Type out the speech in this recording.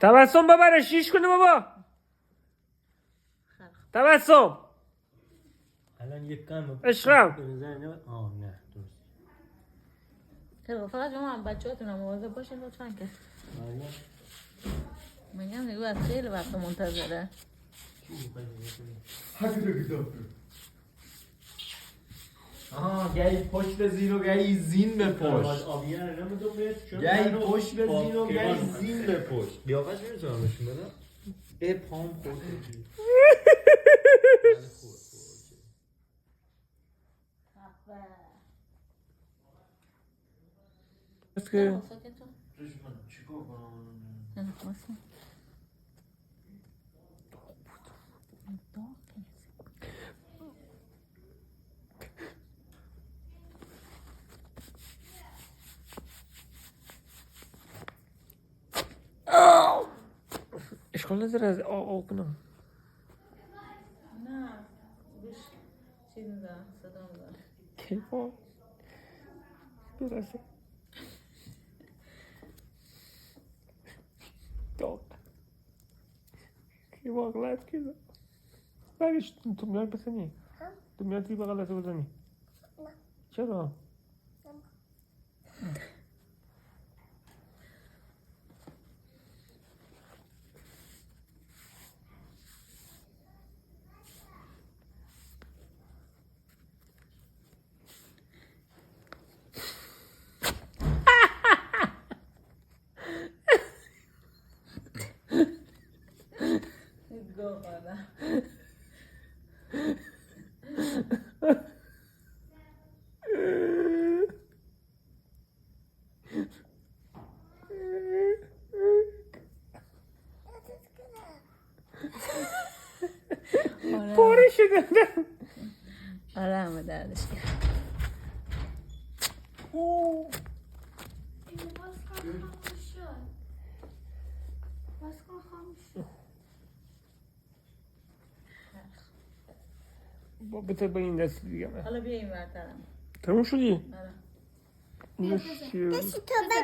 تبسم ببره شیش کنه بابا. تبسم الان یک کم عشقم. آه نه درست. خیلی فقط شما هم بچه‌هاتون هم مواظب باشین لطفاً که میگم نگو از خیلی وقت منتظره. آها گهی پشت به زین و گهی زین به پشت. گهی پشت به زین و گهی زین به پشت. لیاقتش نمیتونم نشون بدم. به پام خورد. که چیکار کنم؟ اشکال نداره از آب کنم. نه بش چیز میزنم صدا میزنم کیفا برسه داغ کی واقعیت کیزه برش تو میاد بزنی تو میاد تی بغلت بزنی چرا؟ گو خوردم پاره شده آره همه دردش کرد بذار به این دست دیگه حالا بیا این برترم تموم شدی؟ آره نوشی تو